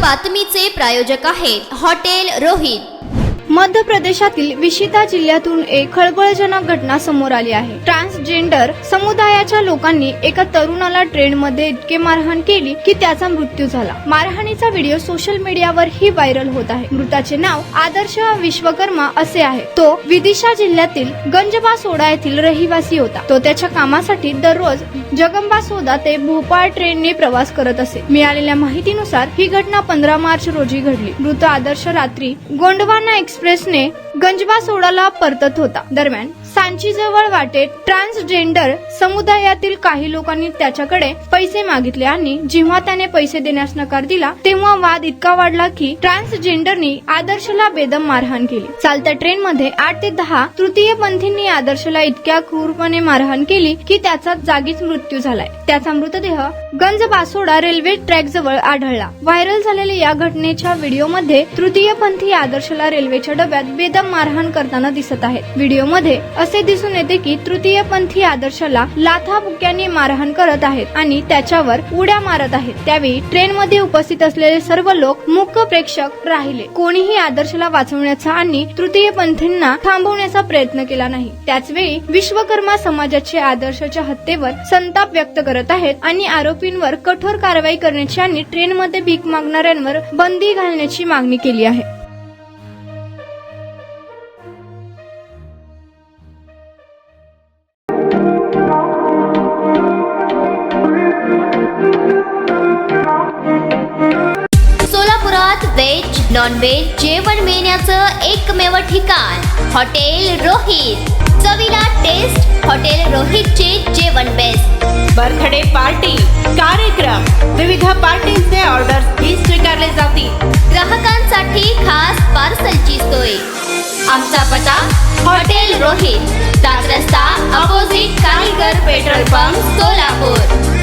बातमीचे प्रायोजक आहेत हॉटेल रोहित। मध्य प्रदेशातील विशिता जिल्ह्यातून एक खळबळजनक घटना समोर आली आहे। ट्रान्सजेंडर समुदायाच्या लोकांनी एका तरुणाला ट्रेनमध्ये इतके मारहाण केली की त्याचा मृत्यू झाला। मारहाणीचा व्हिडिओ सोशल मीडियावर ही व्हायरल होत आहे। मृताचे नाव आदर्श विश्वकर्मा असे आहे। तो विदिशा जिल्ह्यातील गंजबासोडा येथील रहिवासी होता। तो त्याच्या कामासाठी दररोज जगंबासोदा ते भोपाळ ट्रेनने प्रवास करत असे। मिळालेल्या माहितीनुसार ही घटना 15 मार्च रोजी घडली। मृत आदर्श रात्री गोंडवाना एक्सप्रेसने गंजबासोडाला परतत होता। दरम्यान सांची जवळ वाटेत ट्रान्सजेंडर समुदायातील काही लोकांनी त्याच्याकडे पैसे मागितले आणि जेव्हा त्याने पैसे देण्यास नकार दिला तेव्हा वाद इतका वाढला की ट्रान्सजेंडरनी आदर्शला बेदम मारहाण केली। चालत्या ट्रेनमध्ये 8 ते 10 तृतीयपंथींनी आदर्शला इतक्या क्रूरपणे मारहाण केली की त्याचा जागीच मृत्यू झालाय। त्याचा मृतदेह गंजबासोडा रेल्वे ट्रॅक जवळ आढळला। व्हायरल झालेल्या या घटनेच्या व्हिडिओमध्ये तृतीयपंथी आदर्शला रेल्वेच्या डब्यात बेदम मारहाण करताना दिसत आहेत। व्हिडिओमध्ये असे दिसून येते की तृतीयपंथी आदर्शला लाथाबुक्क्यांनी मारहाण करत आहेत आणि त्याच्यावर उड्या मारत आहेत। त्यावेळी ट्रेनमध्ये उपस्थित असलेले सर्व लोक मूक प्रेक्षक राहिले। कोणीही आदर्शला वाचवण्याचा आणि तृतीयपंथींना थांबवण्याचा प्रयत्न केला नाही। त्याचवेळी विश्वकर्मा समाजाचे आदर्शच्या हत्येवर संताप व्यक्त करत आहेत आणि आरोपींवर कठोर कारवाई करण्याची आणि ट्रेनमध्ये भीक मागणाऱ्यांवर बंदी घालण्याची मागणी केली आहे। सोलापुरात व्हेज नॉन व्हेज जेवण मिळण्याचं एकमेव ठिकाण हॉटेल रोहित। चवीला टेस्ट हॉटेल रोहितचे जेवण बेस्ट। बर्थडे पार्टी कार्यक्रम विविध पार्टींचे ऑर्डर्स ही स्वीकारले जातील। ग्राहकांसाठी खास पार्सलची सोय। आमचा पत्ता हॉटेल रोहित, दादर रस्ता अपोजिट कारीगर पेट्रोल पंप सोलापूर।